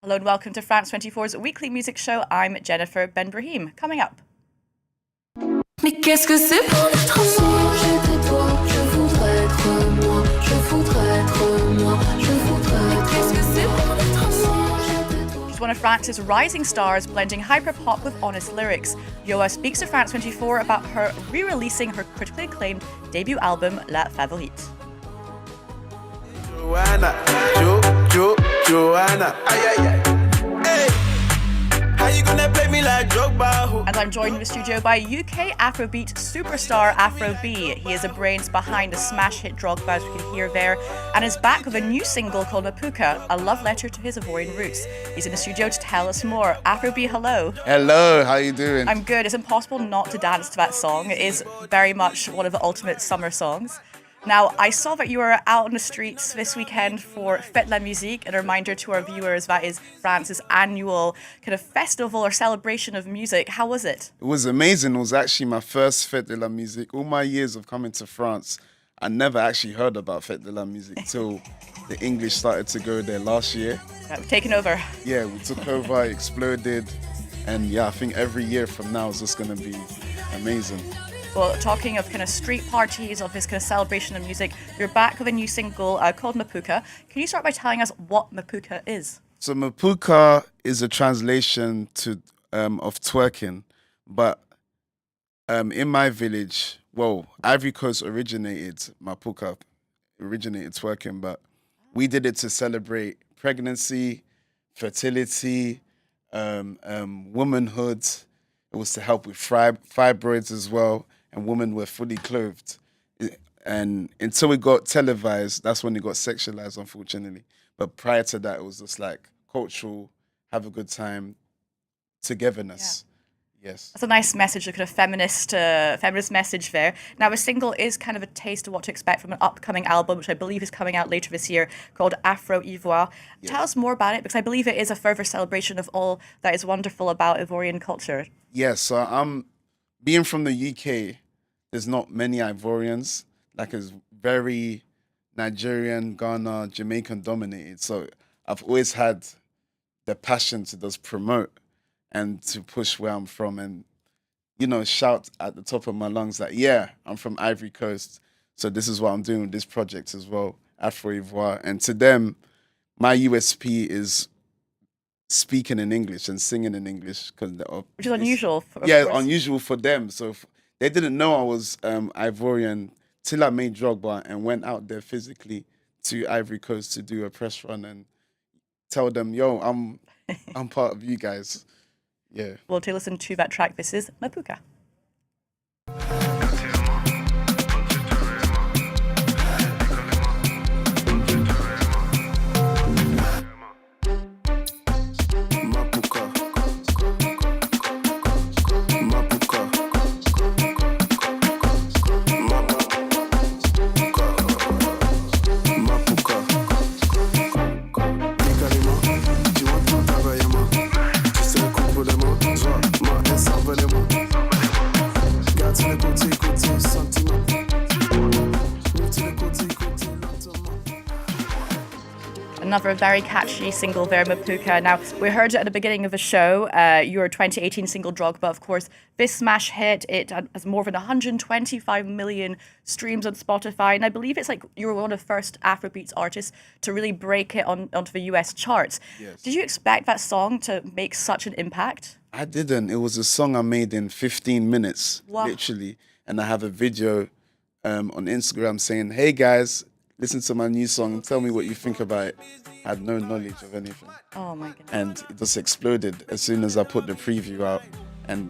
Hello and welcome to France 24's weekly music show. I'm Jennifer Ben Brahim. Coming up. Mais qu'est-ce que c'est pour d'être moi? J'étais toi, je voudrais être moi. Je voudrais être moi. Je voudrais être. Qu'est-ce que c'est pour d'être moi? J'étais toi. She's one of France's rising stars, blending hyperpop with honest lyrics. Yoa speaks to France 24 about her re-releasing her critically acclaimed debut album, La Favorite. Joanna, Joanna, ay, ay, ay. Hey, how you gonna play me like Drogba? And I'm joined in the studio by UK Afrobeat superstar Afro B. He is the brains behind the smash hit Drogba, as we can hear there, and is back with a new single called Mapouka, a love letter to his Ivorian roots. He's in the studio to tell us more. Afro B, hello. Hello, how you doing? I'm good. It's impossible not to dance to that song. It is very much one of the ultimate summer songs. Now, I saw that you were out on the streets this weekend for Fête la Musique, and a reminder to our viewers that is France's annual kind of festival or celebration of music. How was it? It was amazing. It was actually my first Fête de la Musique. All my years of coming to France, I never actually heard about Fête de la Musique till the English started to go there last year. We've taken over. Yeah, we took over, exploded, and yeah, I think every year from now is just going to be amazing. Well, talking of kind of street parties, of this kind of celebration of music, you're back with a new single called Mapouka. Can you start by telling us what Mapouka is? So Mapouka is a translation to of twerking, but in my village, well, Ivory Coast originated twerking, but we did it to celebrate pregnancy, fertility, womanhood. It was to help with fibroids as well, and women were fully clothed. And until it got televised, that's when it got sexualized, unfortunately. But prior to that, it was just like cultural, have a good time, togetherness. Yeah. Yes. That's a nice message, a kind of feminist message there. Now, the single is kind of a taste of what to expect from an upcoming album, which I believe is coming out later this year, called Afro Ivoire. Yes. Tell us more about it, because I believe it is a further celebration of all that is wonderful about Ivorian culture. Yes, so being from the UK, there's not many Ivorians. Like, it's very Nigerian, Ghana, Jamaican dominated. So I've always had the passion to just promote and to push where I'm from and, shout at the top of my lungs that, yeah, I'm from Ivory Coast. So this is what I'm doing with this project as well, Afro Ivoire. And to them, my USP is speaking in English and singing in English. Which is unusual. Unusual for them. So they didn't know I was Ivorian till I made Drogba and went out there physically to Ivory Coast to do a press run and tell them, yo, I'm part of you guys. Yeah. Well, to listen to that track, this is Mapouka. Another very catchy single there, Mapouka. Now, we heard it at the beginning of the show, your 2018 single Drogba, of course. This smash hit, it has more than 125 million streams on Spotify, and I believe it's like you were one of the first Afrobeats artists to really break it onto the US charts. Yes. Did you expect that song to make such an impact? I didn't. It was a song I made in 15 minutes, literally. And I have a video on Instagram saying, hey guys, listen to my new song and tell me what you think about it. I had no knowledge of anything. Oh my goodness. And it just exploded as soon as I put the preview out. And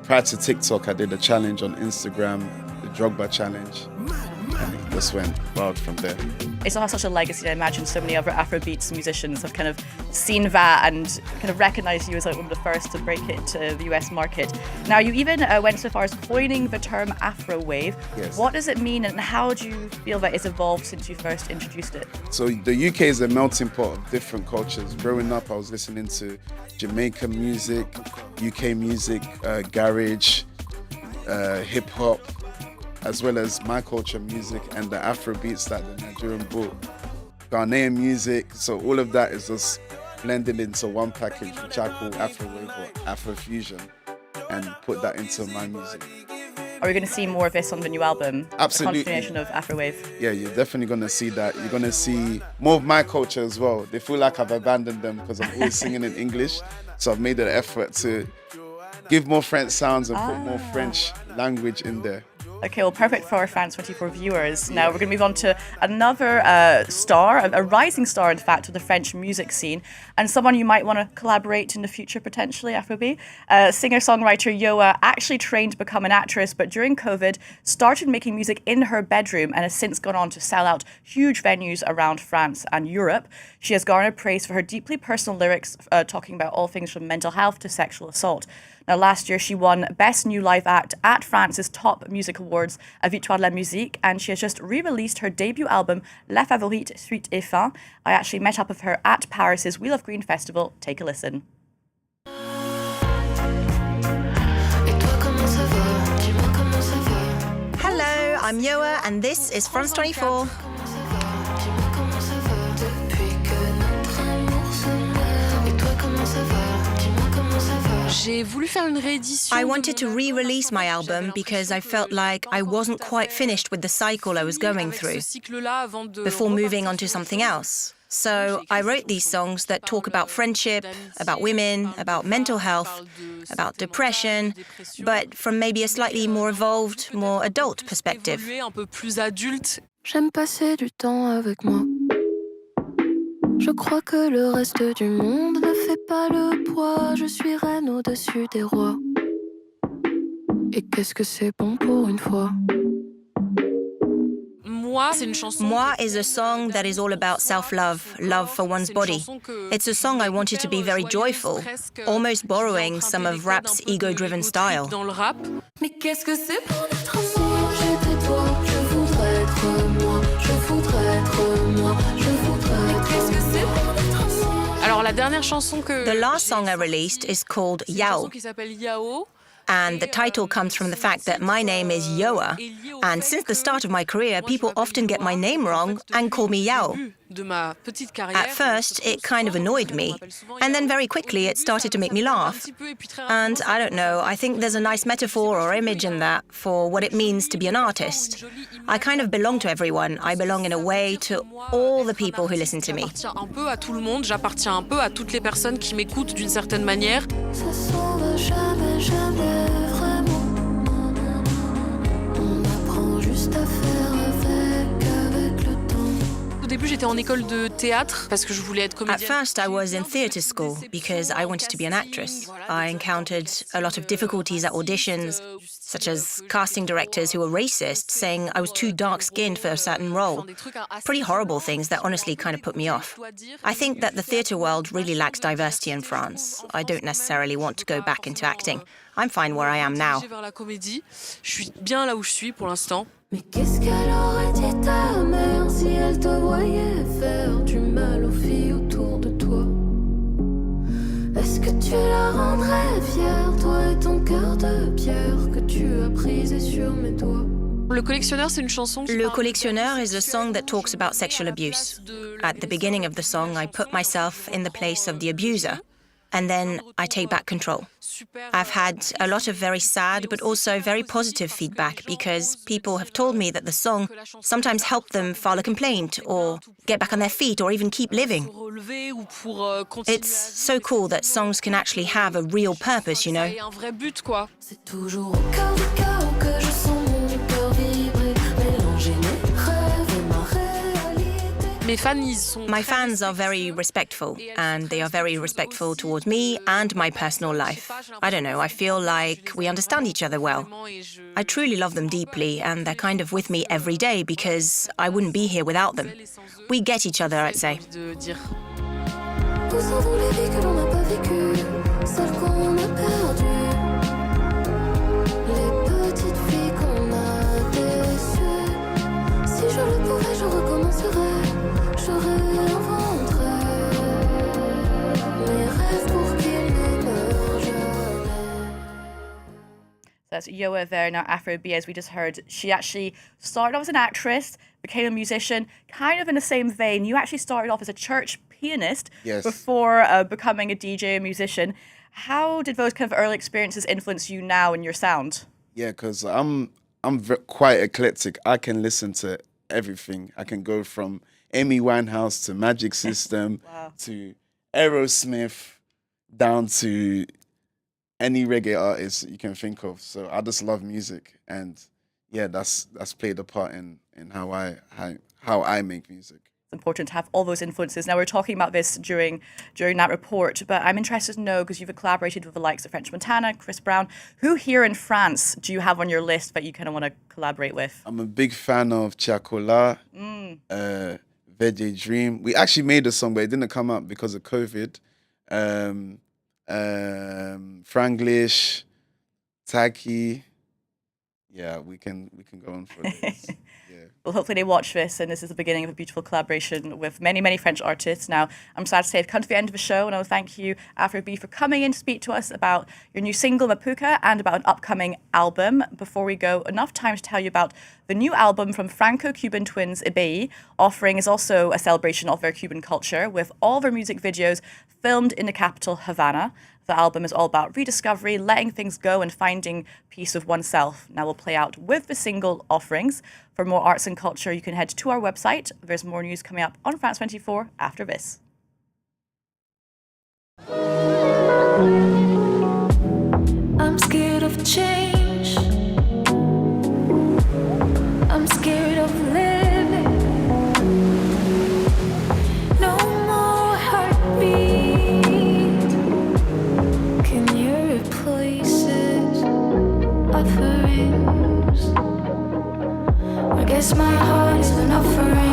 prior to TikTok, I did a challenge on Instagram, the Drogba challenge. And it just went wild from there. It still has such a legacy. I imagine so many other Afrobeats musicians have kind of seen that and kind of recognized you as like one of the first to break it to the US market. Now, you even went so far as coining the term Afro Wave. Yes. What does it mean, and how do you feel that it's evolved since you first introduced it? So the UK is a melting pot of different cultures. Growing up, I was listening to Jamaican music, UK music, garage, hip hop, as well as my culture music and the Afro beats that the Nigerian brought, Ghanaian music. So all of that is just blended into one package, which I call Afro Wave or Afro Fusion, and put that into my music. Are we going to see more of this on the new album? Absolutely. A continuation of Afro Wave. Yeah, you're definitely going to see that. You're going to see more of my culture as well. They feel like I've abandoned them because I'm always singing in English. So I've made an effort to give more French sounds and put more French language in there. Okay, well, perfect for our France 24 viewers. Now we're going to move on to another star, a rising star, in fact, of the French music scene, and someone you might want to collaborate in the future, potentially, Afro B. Singer-songwriter Yoa actually trained to become an actress, but during COVID, started making music in her bedroom and has since gone on to sell out huge venues around France and Europe. She has garnered praise for her deeply personal lyrics, talking about all things from mental health to sexual assault. Now, last year, she won Best New Live Act at France's top music awards, Victoires de la Musique, and she has just re-released her debut album, Les Favorites Suite et Fin. I actually met up with her at Paris's Wheel of Green Festival. Take a listen. Hello, I'm Yoa, and this is France 24. I wanted to re-release my album because I felt like I wasn't quite finished with the cycle I was going through before moving on to something else. So I wrote these songs that talk about friendship, about women, about mental health, about depression, but from maybe a slightly more evolved, more adult perspective. J'aime passer du temps avec moi. Je crois que le reste du monde ne fait pas le poids. Je suis reine au-dessus des rois. Et qu'est-ce que c'est bon pour une fois. Moi is a song that is all about self-love, love for one's body. It's a song I wanted to be very joyful, almost borrowing some of rap's ego-driven style. Mais qu'est-ce que c'est bon d'être moi. J'étais toi, je voudrais être moi. Je voudrais être moi. Je voudrais être. Qu'est-ce que c'est bon d'être moi. Alors la dernière chanson que The last song I released is called Yao. qui s'appelle Yao. And the title comes from the fact that my name is Yoa. And since the start of my career, people often get my name wrong and call me Yao. At first, it kind of annoyed me. And then very quickly, it started to make me laugh. And I don't know, I think there's a nice metaphor or image in that for what it means to be an artist. I kind of belong to everyone. I belong in a way to all the people who listen to me. J'appartiens un peu à toutes les personnes qui m'écoutent d'une certaine manière. Ça s'en va jamais, jamais vraiment. On apprend juste à faire avec le temps. Au début, j'étais en école de théâtre parce que je voulais être At comédienne. first, I was in theatre school because I wanted to be an actress. I encountered a lot of difficulties at auditions, such as casting directors who were racist, saying I was too dark-skinned for a certain role. Pretty horrible things that honestly kind of put me off. I think that the theatre world really lacks diversity in France. I don't necessarily want to go back into acting. I'm fine where I am now. Vers la comédie. Je suis bien là où je suis pour l'instant. Mais qu'est-ce qu'elle aurait dit ta mère si elle te voyait faire du mal aux filles autour de toi? Est-ce que tu la rendrais fière, toi et ton cœur de pierre que tu as brisé sur mes doigts? Le collectionneur, c'est une chanson qui Le parle Collectionneur is a song that talks about sexual abuse. At the beginning of the song, I put myself in the place of the abuser, and then I take back control. I've had a lot of very sad but also very positive feedback because people have told me that the song sometimes helped them file a complaint or get back on their feet or even keep living. It's so cool that songs can actually have a real purpose, you know. un vrai but, quoi. C'est toujours au cœur du chaos que je sens mon cœur vibrer, mélanger mes rêves et ma réalité. Mes fans, ils sont My très fans are very respectful, and they are very respectful towards me and my personal life. I don't know, I feel like we understand each other well. I truly love them deeply, and they're kind of with me every day because I wouldn't be here without them. We get each other, I'd say. de dire. Où sont donc les vies que l'on n'a pas vécues, celles qu'on a perdues, les petites filles qu'on a déçues? Si je le pouvais, je recommencerais, je réinventerais mes rêves pour qu'ils n'émeurent jamais. That's Yoa there. Now, Afro B, as we just heard, she actually started off as an actress, became a musician, kind of in the same vein. You actually started off as a church pianist Yes. before becoming a DJ, a musician. How did those kind of early experiences influence you now in your sound? Yeah, because quite eclectic. I can listen to everything. I can go from Amy Winehouse to Magic System to Aerosmith down to any reggae artist you can think of. So I just love music, and yeah, that's played a part in how I make music. It's important to have all those influences. Now, we're talking about this during that report, but I'm interested to know, because you've collaborated with the likes of French Montana, Chris Brown. Who here in France do you have on your list that you kind of want to collaborate with? I'm a big fan of Chacola, Veggie Dream. We actually made a song, but it didn't come out because of COVID. Franglish, Taki. Yeah, we can go on for this. Yeah. Well, hopefully they watch this, and this is the beginning of a beautiful collaboration with many, many French artists. Now, I'm sad to say I've come to the end of the show, and I will thank you, Afro B, for coming in to speak to us about your new single, Mapouka, and about an upcoming album. Before we go, enough time to tell you about the new album from Franco-Cuban twins Ibai. Offering is also a celebration of their Cuban culture, with all their music videos filmed in the capital, Havana. The album is all about rediscovery, letting things go, and finding peace with oneself. Now we'll play out with the single Offerings. For more arts and culture, you can head to our website. There's more news coming up on France 24 after this. I'm scared of change. I'm scared of living. No more heartbeat. Can you replace it? Offerings. I guess my heart is an offering.